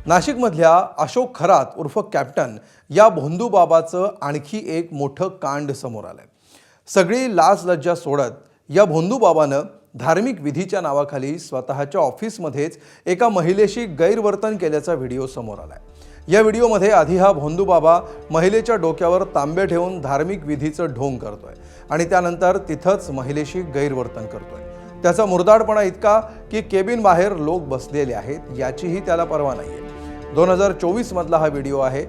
नाशिकमधल्या अशोक खरात उर्फ कॅप्टन या भोंदूबाबाचं आणखी एक मोठं कांड समोर आलंय। सगळी लाज लज्जा सोडत या भोंदूबाबानं धार्मिक विधीच्या नावाखाली स्वतःच्या ऑफिसमध्येच एका महिलेशी गैरवर्तन केल्याचा व्हिडिओ समोर आलाय। या व्हिडिओमध्ये आधी हा भोंदूबाबा महिलेच्या डोक्यावर तांबे ठेवून धार्मिक विधीचं ढोंग करतोय आणि त्यानंतर तिथंच महिलेशी गैरवर्तन करतोय। त्याचा मुर्दाडपणा इतका की केबिन बाहेर लोक बसलेले आहेत याचीही त्याला पर्वा नाहीये। 2024 मधला हा व्हिडिओ आहे।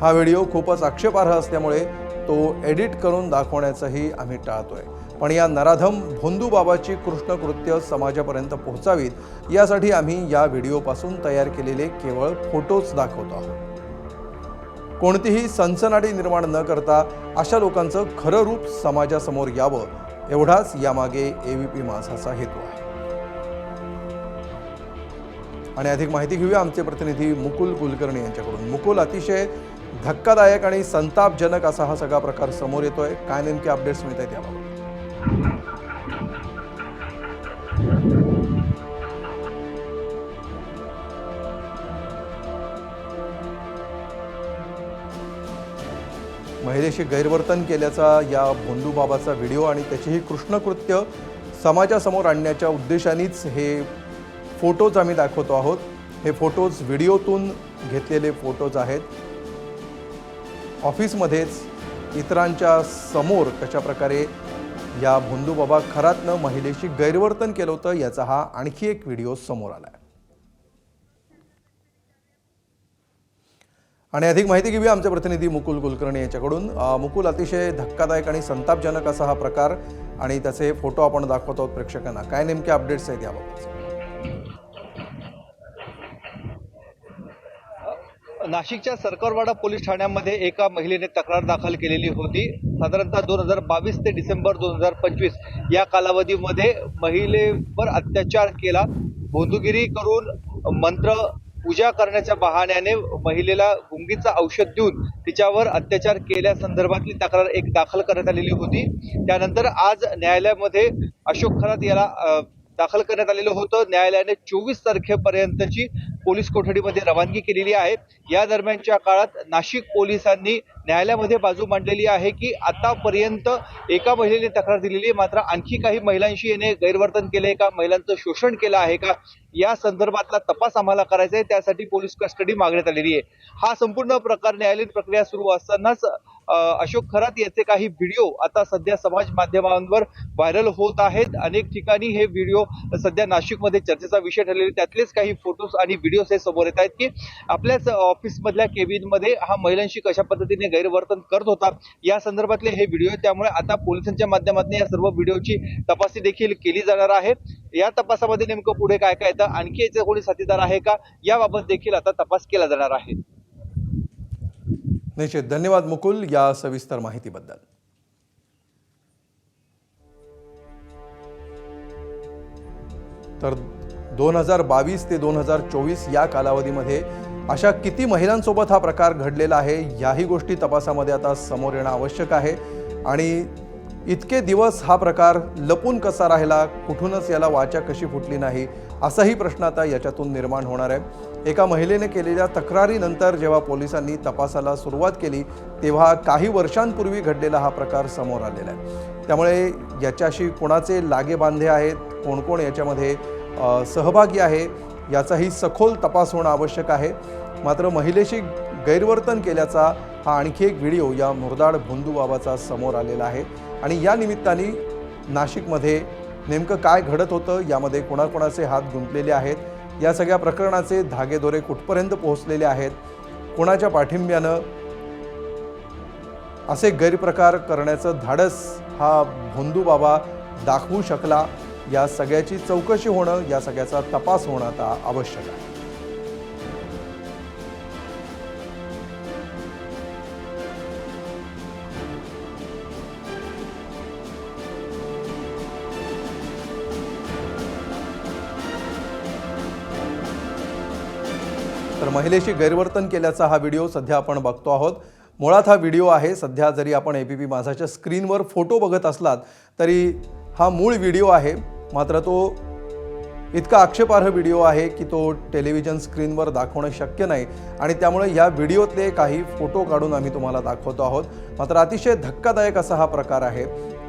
हा व्हिडिओ खूपच आक्षेपार्ह असल्यामुळे तो एडिट करून दाखवण्याचंही आम्ही टाळतोय। पण या नराधम भोंदूबाबाची कृष्णकृत्य समाजापर्यंत पोहोचावीत यासाठी आम्ही या व्हिडिओपासून तयार केलेले केवळ फोटोज दाखवतो आहोत। कोणतीही सनसनाटी निर्माण न करता अशा लोकांचं खरं रूप समाजासमोर यावं एवढाच यामागे एबीपी माझाचा हेतू आहे। आणि अधिक माहिती घेऊया आमचे प्रतिनिधी मुकुल कुलकर्णी यांच्याकडून। मुकुल, अतिशय धक्कादायक आणि संतापजनक असा हा सगळा प्रकार समोर येतोय, काय नेमके अपडेट्स मिळत आहेत याबाबत? महिलेशी गैरवर्तन केल्याचा या भोंदूबाबाचा व्हिडिओ आणि त्याची ही कृष्णकृत्य समाजासमोर आणण्याच्या उद्देशानेच हे फोटोज आम्ही दाखवतो आहोत। हे फोटोज व्हिडिओतून घेतलेले फोटोज आहेत। ऑफिसमध्येच इतरांच्या समोर कशा प्रकारे या भोंदूबाबा खरातनं महिलेशी गैरवर्तन केलं होतं याचा हा आणखी एक व्हिडिओ समोर आलाय। आणि अधिक माहिती घेऊया आमचे प्रतिनिधी मुकुल कुलकर्णी यांच्याकडून। मुकुल, अतिशय धक्कादायक आणि संतापजनक असा हा प्रकार आणि त्याचे फोटो आपण दाखवत आहोत प्रेक्षकांना, काय नेमके अपडेट्स आहेत याबाबत? नाशिकच्या सरकारवाडा पोलीस ठाण्यामध्ये एका महिलेने तक्रार दाखल केलेली होती। साधारणतः 2022 ते डिसेंबर 2025 या कालावधीमध्ये महिलेवर अत्याचार केला। भोंदूगिरी करून मंत्र पूजा करण्याच्या बहाण्याने महिलेला गुंगीचं औषध देऊन तिच्यावर अत्याचार केल्यासंदर्भातली तक्रार एक दाखल करण्यात आलेली होती। त्यानंतर आज न्यायालयामध्ये अशोक खरात याला दाखल करण्यात आलेलं होतं। न्यायालयाने 24 तारखेपर्यंतची पोलीस कोठडीमध्ये रवानगी केलेली आहे। या दरम्यानच्या काळात नाशिक पोलिसांनी न्यायालयामध्ये बाजू मांडलेली आहे की आतापर्यंत एका महिलेने तक्रार दिलेली आहे, मात्र आणखी काही महिलांशी याने गैरवर्तन केलंय का, महिलांचं शोषण केलं आहे का, या संदर्भातला तपास आम्हाला करायचा आहे। त्यासाठी पोलीस कस्टडी मागण्यात आलेली आहे। हा संपूर्ण प्रकार न्यायालयीन प्रक्रिया सुरू असतानाच अशोक खरात याचे काही व्हिडिओ आता सध्या समाज माध्यमांवर व्हायरल होत आहेत। अनेक ठिकाणी हे व्हिडिओ सध्या नाशिकमध्ये चर्चेचा विषय ठरलेले, त्यातलेच काही फोटोज आणि व्हिडिओज हे समोर येत आहेत की आपल्याच ऑफिसमधल्या केबिनमध्ये हा महिलांशी कशा पद्धतीने गैरवर्तन करत होता या संदर्भातले हे व्हिडिओ। त्यामुळे आता पोलिसांच्या माध्यमातून या सर्व व्हिडिओची तपासणी देखील केली जाणार आहे। या तपासामध्ये नेमकं पुढे काय काय येतं, आणखी याचे कोणी साथीदार आहे का, याबाबत देखील आता तपास केला जाणार आहे। निश्चित, धन्यवाद मुकुल या सविस्तर माहितीबद्दल। तर 2022 ते 2024 या कालावधीमध्ये अशा किती महिलांसोबत हा प्रकार घडलेला आहे याही गोष्टी तपासामध्ये आता समोर येणं आवश्यक आहे। आणि इतके दिवस हा प्रकार लपून कसा राहिला, कुठूनच याला वाचा कशी फुटली नाही, असाही प्रश्न आता याच्यातून निर्माण होणार आहे। एका महिलेने केलेल्या तक्रारीनंतर जेव्हा पोलिसांनी तपासाला सुरुवात केली तेव्हा काही वर्षांपूर्वी घडलेला हा प्रकार समोर आलेला आहे। त्यामुळे याच्याशी कोणाचे लागेबांधे आहेत, कोण कोण याच्यामध्ये सहभागी आहे याचाही सखोल तपास होणं आवश्यक आहे। मात्र महिलेशी गैरवर्तन केल्याचा हा आणखी एक व्हिडिओ या मुर्दाड भोंदूबाबाचा समोर आलेला आहे। आणि या निमित्ताने नाशिकमध्ये नेमकं काय घडत होतं, यामध्ये कोणाकोणाचे हात गुंतलेले आहेत, या सगळ्या प्रकरणाचे धागेदोरे कुठपर्यंत पोहोचलेले आहेत, कोणाच्या पाठिंब्यानं असे गैरप्रकार करण्याचं धाडस हा भोंदूबाबा दाखवू शकला, या सगळ्याची चौकशी होणं, या सगळ्याचा तपास होणं आता आवश्यक आहे। तर महिलेशी गैरवर्तन केल्याचा हा व्हिडिओ सध्या आपण बघतो आहोत। मुळात हा व्हिडिओ आहे, सध्या जरी आपण एबीपी माझाच्या स्क्रीनवर फोटो बघत असलात तरी हा मूळ व्हिडिओ आहे, मात्र तो इतका आक्षेपार्ह व्हिडिओ आहे की तो टेलिव्हिजन स्क्रीनवर दाखवणं शक्य नाही आणि त्यामुळे या व्हिडिओतले काही फोटो काढून आम्ही तुम्हाला दाखवतो आहोत. मात्र अतिशय धक्कादायक असा हा प्रकार आहे.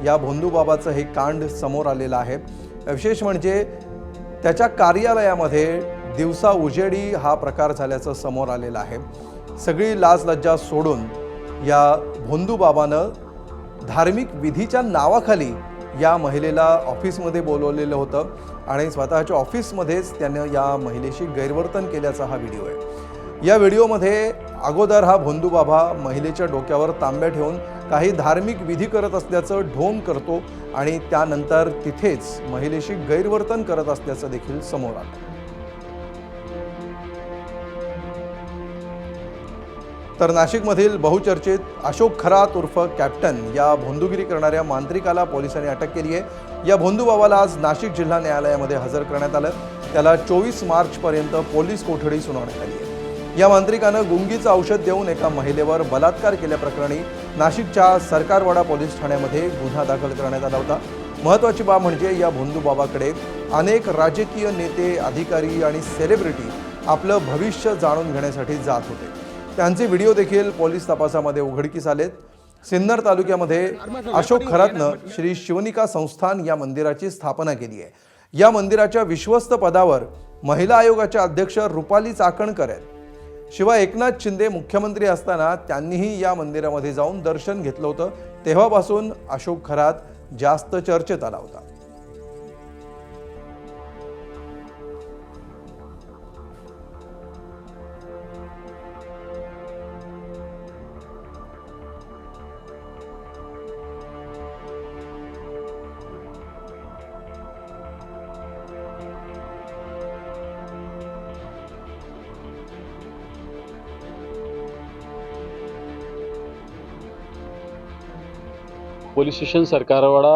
या भोंदूबाबाचं हे कांड समोर आलेलं आहे. विशेष म्हणजे त्याच्या कार्यालयामध्ये दिवसा उजेडी हा प्रकार झाल्याचं समोर आलेलं आहे. सगळी लाज लज्जा सोडून या भोंदूबाबानं धार्मिक विधीच्या नावाखाली या महिलेला ऑफिसमध्ये बोलवलेलं होतं आणि स्वतःच्या ऑफिसमध्येच त्यानं या महिलेशी गैरवर्तन केल्याचा हा व्हिडिओ आहे. या व्हिडिओमध्ये अगोदर हा भोंदूबाबा महिलेच्या डोक्यावर तांब्या ठेवून काही धार्मिक विधी करत असल्याचं ढोंग करतो आणि त्यानंतर तिथेच महिलेशी गैरवर्तन करत असल्याचं देखील समोर आलं. तर नाशिकमधील बहुचर्चित अशोक खरात उर्फ कॅप्टन या भोंदूगिरी करणाऱ्या मांत्रिकाला पोलिसांनी अटक केली आहे. या भोंदूबाबाला आज नाशिक जिल्हा न्यायालयामध्ये हजर करण्यात आलं. त्याला 24 मार्चपर्यंत पोलीस कोठडी सुनावण्यात आली आहे. या मांत्रिकानं गुंगीचं औषध देऊन एका महिलेवर बलात्कार केल्याप्रकरणी नाशिकच्या सरकारवाडा पोलीस ठाण्यामध्ये गुन्हा दाखल करण्यात आला होता. महत्त्वाची बाब म्हणजे या भोंदूबाबाकडे अनेक राजकीय नेते, अधिकारी आणि सेलिब्रिटी आपलं भविष्य जाणून घेण्यासाठी जात होते. त्यांचे व्हिडिओ देखील पोलीस तपासामध्ये उघडकीस आलेत. सिन्नर तालुक्यामध्ये अशोक खरातनं श्री शिवनिका संस्थान या मंदिराची स्थापना केली आहे. या मंदिराच्या विश्वस्त पदावर महिला आयोगाच्या अध्यक्ष रुपाली चाकणकर आहेत. शिवाय एकनाथ शिंदे मुख्यमंत्री असताना त्यांनीही या मंदिरामध्ये जाऊन दर्शन घेतलं होतं. तेव्हापासून अशोक खरात जास्त चर्चेत आला होता. पोलीस स्टेशन सरकारवाडा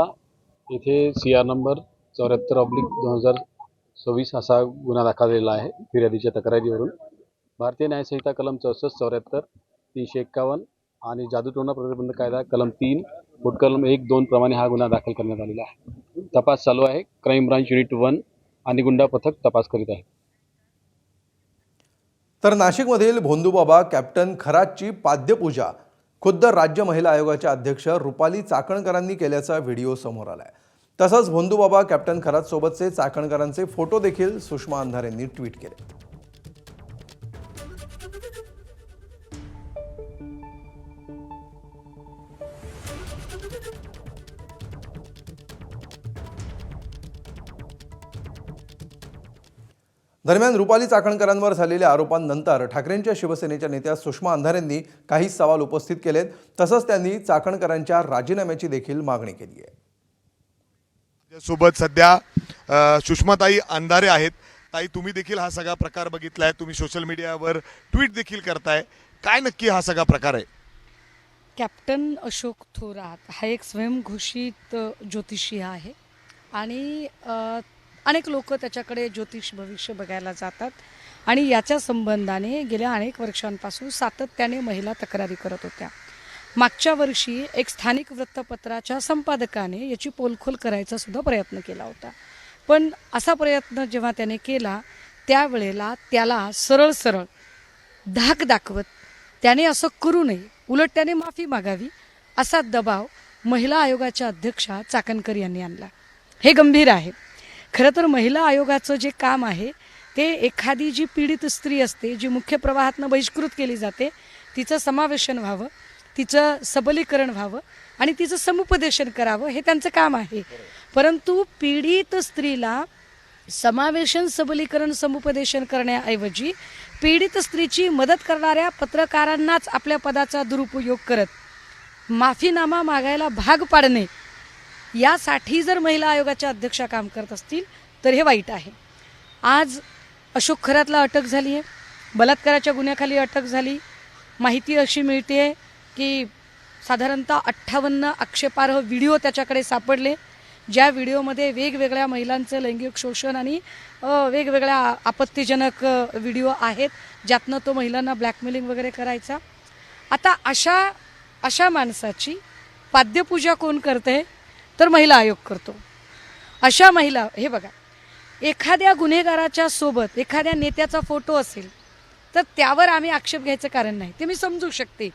येथे CR नंबर 74/2026 असा गुन्हा दाखल झालेला आहे फिर्यादीच्या तक्रारीवरून. भारतीय न्यायसंहिता कलम 64, 74, 351 आणि जादूटोणा प्रतिबंध कायदा कलम 3, कलम 1, 2 प्रमाणे हा गुन्हा दाखल करण्यात आलेला आहे. तपास चालू आहे. क्राईम ब्रांच युनिट 1 आणि गुंडा पथक तपास करीत आहे. तर नाशिकमधील भोंदूबाबा कॅप्टन खरातची पाद्यपूजा खुद्द राज्य महिला आयोगाच्या अध्यक्ष रुपाली चाकणकरांनी केल्याचा व्हिडिओ समोर आलाय. तसंच भोंदूबाबा कॅप्टन खरात सोबतचे चाकणकरांचे फोटो देखील सुषमा अंधारेंनी ट्विट केले. दरम्यान रुपाली चाकणकरांवर झालेल्या आरोपांनंतर ठाकरेंच्या शिवसेनेच्या नेत्या सुषमा अंधारेंनी काही सवाल उपस्थित केलेत. तसंच त्यांनी चाकणकरांच्या राजीनाम्याची देखील मागणी केली आहे. सोबत सध्या सुषमाताई अंधारे आहेत. ताई, तुम्ही देखील हा सगळा प्रकार बघितलाय, तुम्ही सोशल मीडियावर ट्विट देखील करताय. काय नक्की हा सगळा प्रकार आहे? कॅप्टन अशोक थोरात हा एक स्वयंघोषित ज्योतिषी आहे आणि अनेक लोक त्याच्याकडे ज्योतिष भविष्य बघायला जातात आणि याच्या संबंधाने गेल्या अनेक वर्षांपासून सातत्याने महिला तक्रारी करत होत्या. मागच्या वर्षी एक स्थानिक वृत्तपत्राच्या संपादकाने याची पोलखोल करायचा सुद्धा प्रयत्न केला होता. पण असा प्रयत्न जेव्हा त्याने केला त्यावेळेला त्याला सरळ सरळ धाक दाखवत त्याने असं करू नये, उलट त्याने माफी मागावी असा दबाव महिला आयोगाच्या अध्यक्षा चाकणकर यांनी आणला. हे गंभीर आहे. खरं तर महिला आयोगाचं जे काम आहे ते एखादी जी पीडित स्त्री असते, जी मुख्य प्रवाहातनं बहिष्कृत केली जाते, तिचं समावेशन व्हावं, तिचं सबलीकरण व्हावं आणि तिचं समुपदेशन करावं, हे त्यांचं काम आहे. परंतु पीडित स्त्रीला समावेशन, सबलीकरण, समुपदेशन करण्याऐवजी पीडित स्त्रीची मदत करणाऱ्या पत्रकारांनाच आपल्या पदाचा दुरुपयोग करत माफीनामा मागायला भाग पाडणे, यासाठी जर महिला आयोगाच्या अध्यक्षा काम करत असतील तर हे वाईट आहे. आज अशोक खरातला अटक झाली आहे, बलात्काराच्या गुन्ह्याखाली अटक झाली. माहिती अशी मिळते की साधारणतः 58 आक्षेपार्ह व्हिडिओ त्याच्याकडे सापडले, ज्या व्हिडिओमध्ये वेगवेगळ्या महिलांचं लैंगिक शोषण आणि वेगवेगळ्या आपत्तीजनक व्हिडिओ आहेत, ज्यातनं तो महिलांना ब्लॅकमेलिंग वगैरे करायचा. आता अशा माणसाची पाद्यपूजा कोण करते तर महिला आयोग करतो. अशा महिला, हे बघा, एखाद्या गुन्हेगाराच्या सोबत एखाद्या नेत्याचा फोटो असेल तर त्यावर आम्ही आक्षेप घ्यायचं कारण नाही, ते मी समजू शकते.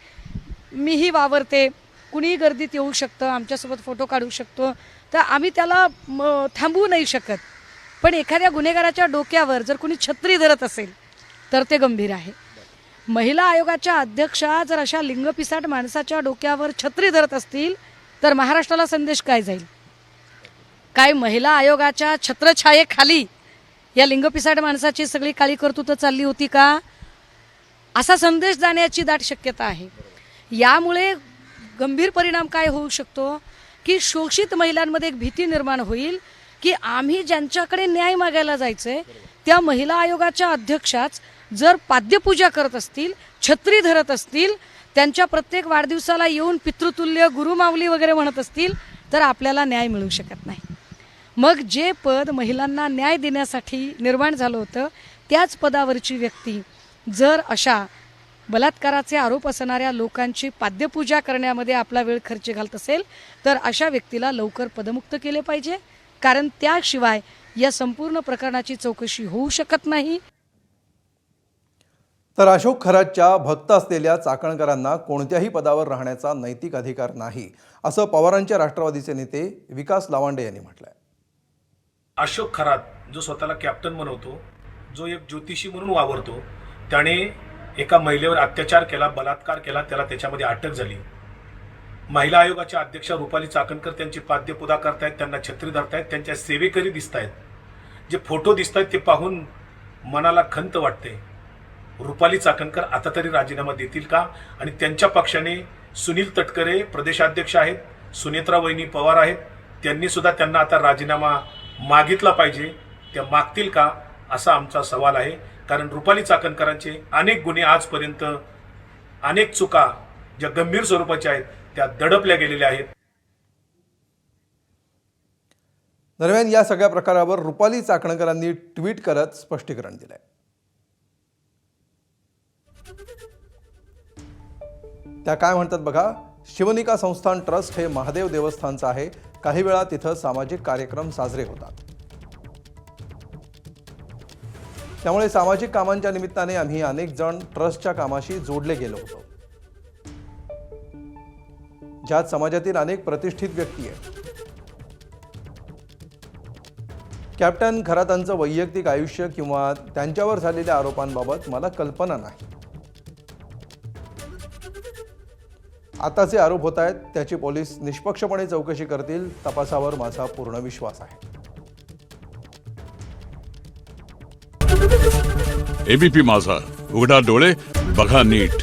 मीही वावरते, कुणीही गर्दीत येऊ शकतं, आमच्यासोबत फोटो काढू शकतो, तर आम्ही त्याला थांबवू नाही शकत. पण एखाद्या गुन्हेगाराच्या डोक्यावर जर कुणी छत्री धरत असेल तर ते गंभीर आहे. महिला आयोगाच्या अध्यक्षा जर अशा लिंगपिसाट माणसाच्या डोक्यावर छत्री धरत असतील तर महाराष्ट्राला संदेश काय जाईल? काय महिला आयोगाच्या छत्रछायेखाली या लिंगपिसाट माणसाची सगळी काळी कर्तृत्व चालली होती का? असा संदेश जाण्याची दाट शक्यता आहे. यामुळे गंभीर परिणाम काय होऊ शकतो की शोषित महिलांमध्ये एक भीती निर्माण होईल की आम्ही ज्यांच्याकडे न्याय मागायला जायचंय त्या महिला आयोगाच्या अध्यक्षाच जर पाद्यपूजा करत असतील, छत्री धरत असतील, त्यांच्या प्रत्येक वाढदिवसाला येऊन पितृतुल्य गुरुमाऊली वगैरे म्हणत असतील तर आपल्याला न्याय मिळू शकत नाही. मग जे पद महिलांना न्याय देण्यासाठी निर्माण झालं होतं त्याच पदावरची व्यक्ती जर अशा बलात्काराचे आरोप असणाऱ्या लोकांची पाद्यपूजा करण्यामध्ये आपला वेळ खर्च घालत असेल तर अशा व्यक्तीला लवकर पदमुक्त केले पाहिजे, कारण त्याशिवाय या संपूर्ण प्रकरणाची चौकशी होऊ शकत नाही. तर अशोक खरातच्या भक्त असलेल्या चाकणकरांना कोणत्याही पदावर राहण्याचा नैतिक अधिकार नाही, असं पवारांच्या राष्ट्रवादीचे नेते विकास लावांडे यांनी म्हटलंय. अशोक खरात जो स्वतःला कॅप्टन म्हणवतो, जो एक ज्योतिषी म्हणून वावरतो, त्याने एका महिलेवर अत्याचार केला, बलात्कार केला, त्याला त्याच्यामध्ये अटक झाली. महिला आयोगाच्या अध्यक्षा रुपाली चाकणकर त्यांची पाद्यपूजा करतायत, त्यांना छत्री धरतायत, त्यांच्या सेवेकरी दिसत आहेत. जे फोटो दिसत आहेत ते पाहून मनाला खंत वाटते. रुपाली चाकणकर आता तरी राजीनामा देतील का? आणि त्यांच्या पक्षाने सुनील तटकरे प्रदेशाध्यक्ष आहेत, सुनेत्रा वहिनी पवार आहेत, त्यांनी सुद्धा त्यांना आता राजीनामा मागितला पाहिजे. त्या मागतील का असा आमचा सवाल आहे. कारण रुपाली चाकणकरांचे अनेक गुन्हे आजपर्यंत, अनेक चुका ज्या गंभीर स्वरूपाच्या आहेत त्या दडपल्या गेलेल्या आहेत. दरम्यान या सगळ्या प्रकारावर रुपाली चाकणकरांनी ट्विट करत स्पष्टीकरण दिलंय. त्या काय म्हणतात बघा. शिवनिका संस्थान ट्रस्ट हे महादेव देवस्थानचं आहे. काही वेळा तिथं सामाजिक कार्यक्रम साजरे होतात, त्यामुळे सामाजिक कामांच्या निमित्ताने आम्ही अनेक जण ट्रस्टच्या कामाशी जोडले गेलो होतो, ज्यात समाजातील अनेक प्रतिष्ठित व्यक्ती आहेत. कॅप्टन खरातांचं वैयक्तिक आयुष्य किंवा त्यांच्यावर झालेल्या आरोपांबाबत मला कल्पना नाही. आताचे आरोप होत आहेत त्याची पोलीस निष्पक्षपणे चौकशी करतील, तपासावर माझा पूर्ण विश्वास आहे. एबीपी माझा, उघडा डोळे बघा नीट.